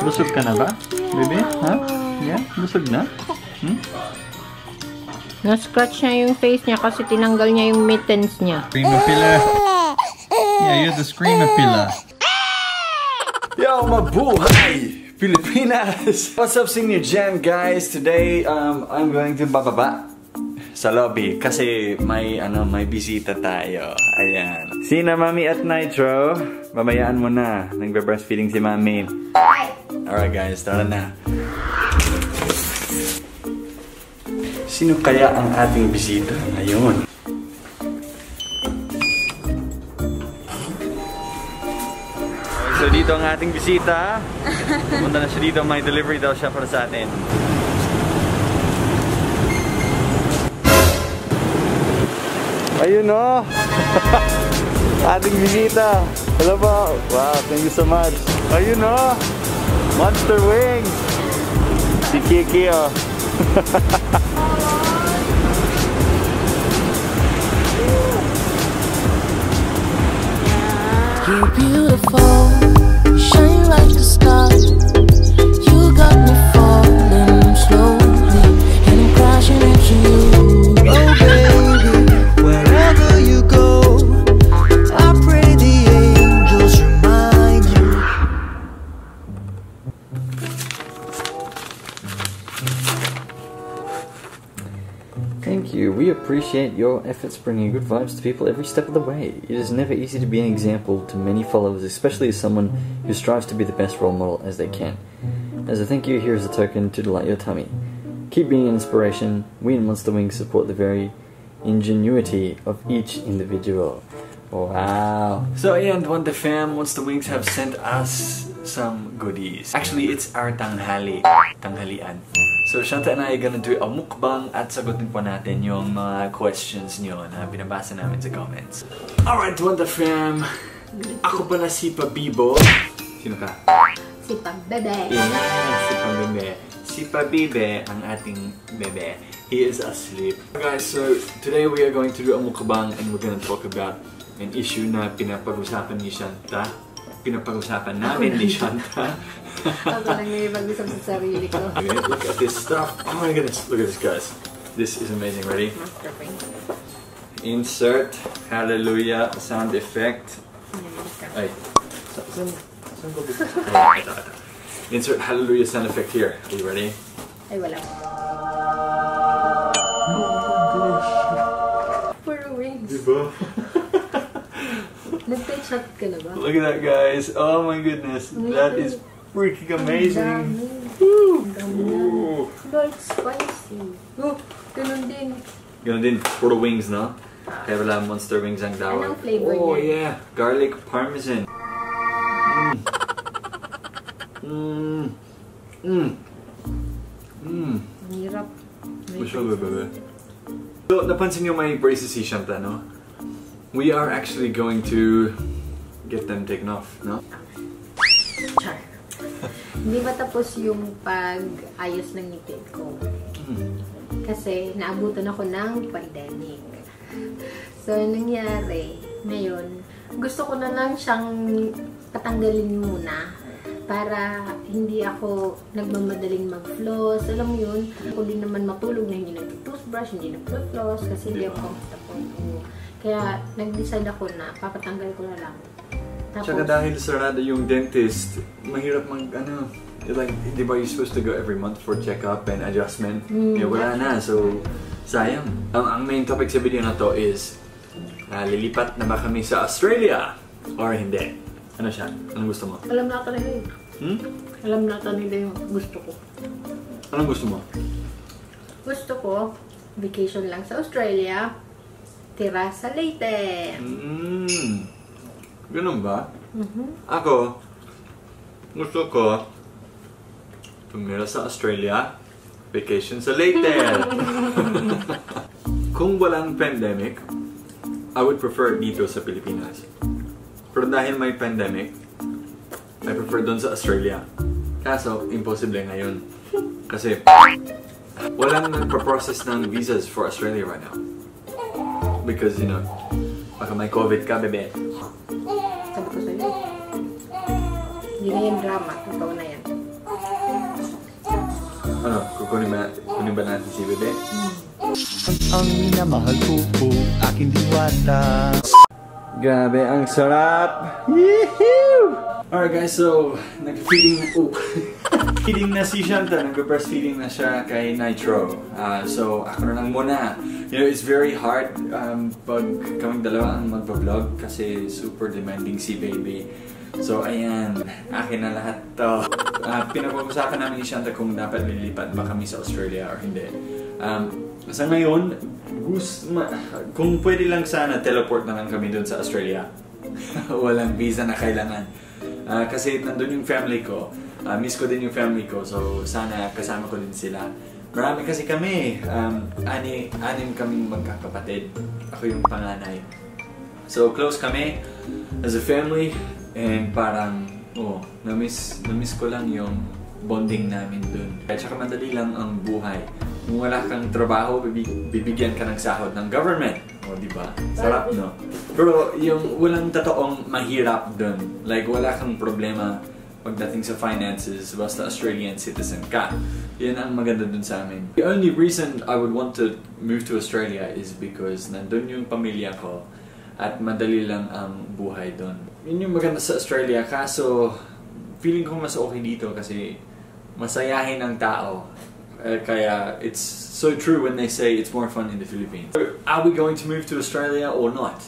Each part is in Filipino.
Busog ka na ba? Baby? Ha? Yeah? Busog na? Na-scratch niya yung face niya kasi tinanggal niya yung mittens niya. Scream-a-pilla. Yeah, you're the scream-a-pilla. Yo, mabuhay! Pilipinas! What's up, Senior Gen, guys? Today, I'm going to bababa sa lobby kasi may bisita tayo. Ayan. Sina Mami at Nitro. Babayaan mo na. Nagbe-breastfeeding si Mami. Alright guys, tara na. Sino kaya ang ating bisita ngayon? So dito ang ating bisita. Pumunta na siya dito. May delivery daw siya para sa atin. Ayun o! Ating bisita. Hello po. Wow, thank you so much. Ayun o! Monster Wings! Si Kiki o. You're beautiful, you shine like a star. You got me falling slowly, and I'm crashing into you. Oh baby, wherever you go, I pray the angels remind you. Thank you. We appreciate your efforts bringing good vibes to people every step of the way. It is never easy to be an example to many followers, especially as someone who strives to be the best role model as they can. As a thank you, here is a token to delight your tummy. Keep being an inspiration. We in Monster Wings support the very ingenuity of each individual. Wow. So ayan, Dwaine fam, Monster Wings have sent us some goodies. Actually, it's our tanghalian. So Shanta and I are gonna do a mukbang at sagutin po natin yung mga questions nyo na binabasa namin sa comments. Alright, Dwaine fam. Ako pala si Pabibo. Sino ka? Si Pabebe. Yeah, si Pabebe. Si Pabibe, ang ating bebe. He is asleep. Guys, so today we are going to do a mukbang and we're gonna talk about an issue na pinapag-usapan ni Shanta. Pinapag-usapan namin ni Shanta. Ako lang may pag-usap sa sarili ko. Okay, look at this stuff. Oh my goodness, look at this, guys. This is amazing. Ready? Insert hallelujah sound effect. Ay. Saan ko dito? Ito. Insert hallelujah sound effect here. Are you ready? Ay, wala. For wings. Diba? Nag-take shot ka na ba? Look at that, guys. Oh my goodness. That is freaking amazing. Ooh. Lord, spicy. Oh, ganun din. Ganun din. Puro wings, no? Kaya wala Monster Wings ang tawag. Anong flavor Oh, niya? yeah. Garlic parmesan. Ang hirap. So, napansin niyo may braces si Shanta, no? We are actually going to get them taken off, no? Char. Hindi ba tapos yung pag-ayos ng ngipin ko? Kasi naabutan ako ng pandemic. So, nangyari, ngayon, gusto ko na lang siyang patanggalin muna para hindi ako nagmamadaling mag-floss. Alam mo yun, ako din naman matulog na hindi nag-toothbrush, hindi nag-floss kasi hindi ako comfortable. Kaya nag-decide ako na papatanggal ko na lang. Tapos, tsaka dahil sarado yung dentist, mahirap like, di ba you're supposed to go every month for check-up and adjustment? Wala na, so sayang. Ang main topic sa video na to is, lilipat na ba kami sa Australia? Or hindi? Ano siya? Anong gusto mo? alam na nila yun. Alam na nila yung gusto ko. Anong gusto mo? Gusto ko, vacation lang sa Australia, tira sa Leyte. Ganun ba? Ako, gusto ko tumira sa Australia, vacation sa Leyte. Kung walang pandemic, I would prefer dito sa Pilipinas. Pero dahil may pandemic, I prefer doon sa Australia. Kaso, imposible ngayon. Kasi, walang nagpa-process ng visas for Australia right now. Because, you know, baka may COVID ka, bebe. Sabi ko sa'yo. Hindi na yan drama. Totoo na yan. Ano? Kukunin ba natin si Bebe? Ang minamahal ko po, aking diwata. Grabe, ang sarap! Yee-hoo! Alright guys, so feeding na si Shanta, nag-breastfeeding na siya kay NITRO. So ako na lang muna. You know, it's very hard pag kaming dalawa ang mag-vlog kasi super demanding si baby. So ayan, akin na lahat to. Pinag-uusapan namin ni Shanta kung dapat lilipat ba kami sa Australia or hindi. Sa ngayon, kung pwede lang sana teleport na lang kami doon sa Australia. Walang visa na kailangan. Kasi nandun yung family ko. Miss ko din yung family ko. So sana kasama ko din sila. Marami kasi kami. Anim kaming magkakapatid. Ako yung panganay. So close kami as a family. And parang, na-miss ko lang yung bonding namin dun. At saka madali lang ang buhay. Kung wala kang trabaho, bibigyan ka ng sahod ng government. O, diba? Sarap, no? Pero yung walang totoong mahirap dun. Like, wala kang problema pagdating sa finances, basta Australian citizen ka. Yan ang maganda dun sa amin. The only reason I would want to move to Australia is because nandun yung pamilya ko at madali lang ang buhay dun. Yun yung maganda sa Australia, kaso feeling ko mas okay dito kasi masayahin ang tao. Kaya it's so true when they say it's more fun in the Philippines. So, are we going to move to Australia or not?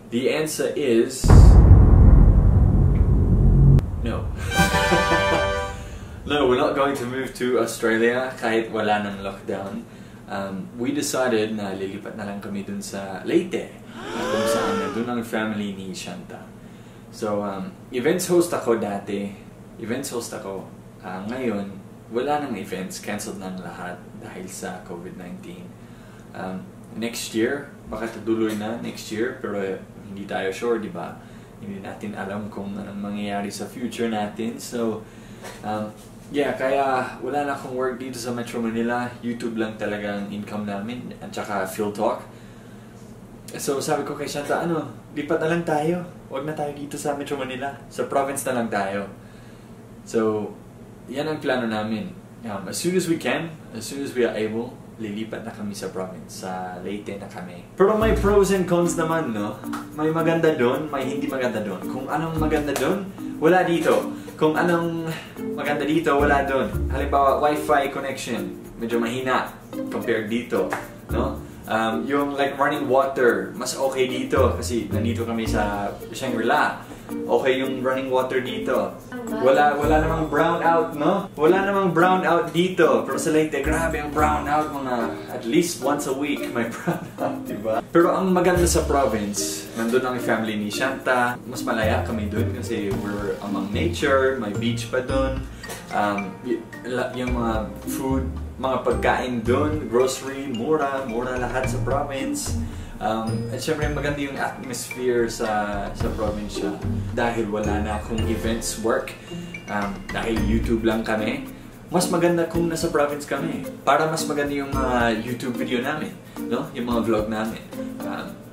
The answer is no. No, we're not going to move to Australia kahit wala ng lockdown. We decided na lilipat na lang kami dun sa Leyte. Kung saan nandun ang family ni Shanta. So, events host ako dati. Ngayon, wala nang events. Cancelled na lahat dahil sa COVID-19. Next year, baka tuloy na next year, pero hindi tayo sure, di ba? Hindi natin alam kung anong mangyayari sa future natin. So, yeah, kaya wala na akong work dito sa Metro Manila. YouTube lang talaga ang income namin. At saka Field Talk. So sabi ko kay Shanta, lipat na lang tayo. Huwag na tayo dito sa Metro Manila. Sa province na lang tayo. So, yan ang plano namin. As soon as we can, as soon as we are able, lilipat na kami sa province. Sa Leyte na kami. Pero may pros and cons naman, no? May maganda doon, may hindi maganda doon. Kung anong maganda doon, wala dito. Kung anong maganda dito, wala doon. Halimbawa, Wi-Fi connection, medyo mahina compared dito, no? Yung like running water, mas okay dito kasi nandito kami sa Shangri-La. Okay yung running water dito. Wala namang brownout, no? Wala namang brownout dito. Pero sa Leyte, grabe ang brownout. Mga at least once a week may brownout, diba? Pero ang maganda sa province, nandun ang family ni Shanta. Mas malaya kami dun kasi we're among nature, may beach pa dun. Yung mga food, mga pagkain dun, grocery, mura lahat sa province. At syempre maganda yung atmosphere sa probinsya dahil wala na akong events work, dahil YouTube lang kami. Mas maganda kung nasa province kami para mas maganda yung YouTube video namin, no? Yung mga vlog namin.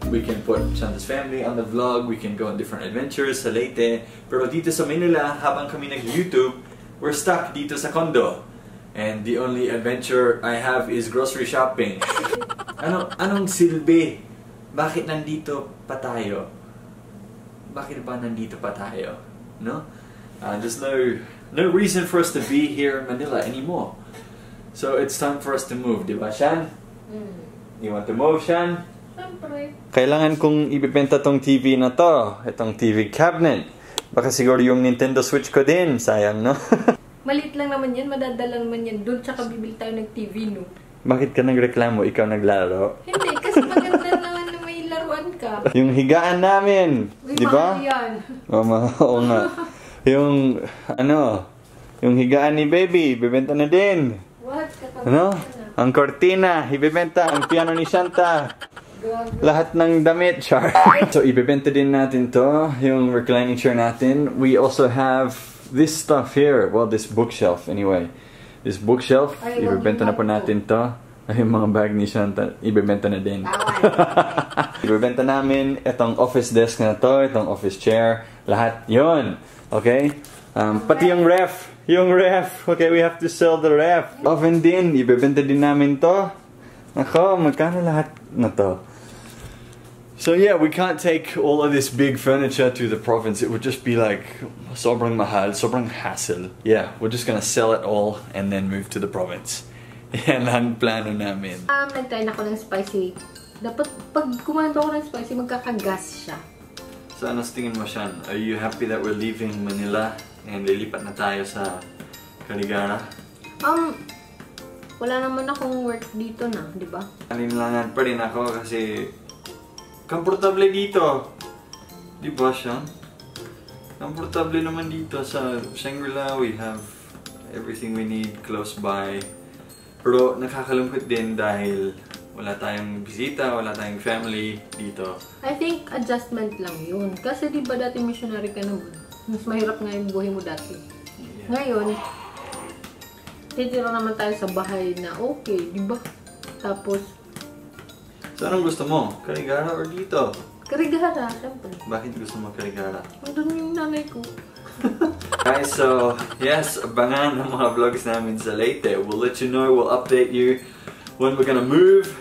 We can put Shanta's family on the vlog, we can go on different adventures sa Leyte. Pero dito sa Manila, habang kami nag-YouTube, we're stuck dito sa condo. And the only adventure I have is grocery shopping. Anong silbi? Bakit nandito pa tayo? Bakit ba nandito pa tayo? No? There's no reason for us to be here in Manila anymore. So it's time for us to move, di ba, Shan? You want to move, Shan? Siyempre. Kailangan kong ibibenta tong TV na to. Itong TV cabinet. Baka siguro yung Nintendo Switch ko din. Sayang, no? Malit lang naman yan, madadala naman yan doon, tsaka bibili tayo ng TV, no? Bakit ka nagreklamo? Ikaw naglaro? Hindi, kasi maganda naman na may laruan ka. Yung higaan namin, di ba? Mahal yan. Oo nga. Yung higaan ni baby, bibenta na din. What? Ang cortina, ibibenta. Ang piano ni Shanta. Lahat ng damit, char. So, ibibenta din natin to, yung reclining chair natin. We also have this stuff here, well, this bookshelf anyway. This bookshelf, ibebenta na po natin to. Ay, yung mga bag ni Shanta, ibebenta na din. Ibebenta namin itong office desk na to, itong office chair. Lahat yun. Okay? Pati yung ref. Yung ref. Okay, we have to sell the ref. Oven din. Ibebenta din namin to. Nako, magkano lahat na to? So yeah, we can't take all of this big furniture to the province. It would just be like sobrang mahal, sobrang hassle. Yeah, we're just gonna sell it all and then move to the province. Yan ang plano namin. Nag-try na ako ng spicy. Dapat pag kumain ako ng spicy, magkakagas siya. So ano tingin mo, Shan? Are you happy that we're leaving Manila and lilipat na tayo sa Caligara? Wala naman akong work dito na, di ba? Alinlangan pa rin ako kasi komportable dito. Di ba, Shan? Komportable naman dito sa Shangri-La. We have everything we need close by. Pero nakakalungkot din dahil wala tayong bisita, wala tayong family dito. I think adjustment lang yun. Kasi di ba dati missionary ka naman? Mas mahirap nga yung buhay mo dati. Yeah. Ngayon, titira naman tayo sa bahay na okay, di ba? Tapos, so anong gusto mo? Caligara or dito? Caligara, syempre. Bakit gusto mo Caligara? Andun yung nanay ko. Guys, so yes, abangan ang mga vlogs namin sa Leyte. We'll let you know, we'll update you when we're gonna move,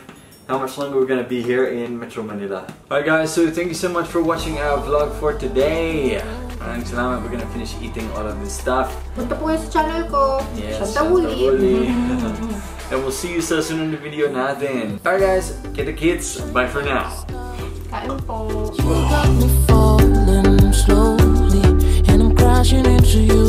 how much longer we're gonna be here in Metro Manila. Alright guys, so thank you so much for watching our vlog for today. Maraming salamat. We're gonna finish eating all of this stuff. Punta po kayo sa channel ko, Yes, Shanta Woolley. And we'll see you sa sunod na video natin. Alright guys, kita kids, bye for now. Kain po. You got me falling slowly, and I'm crashing into you.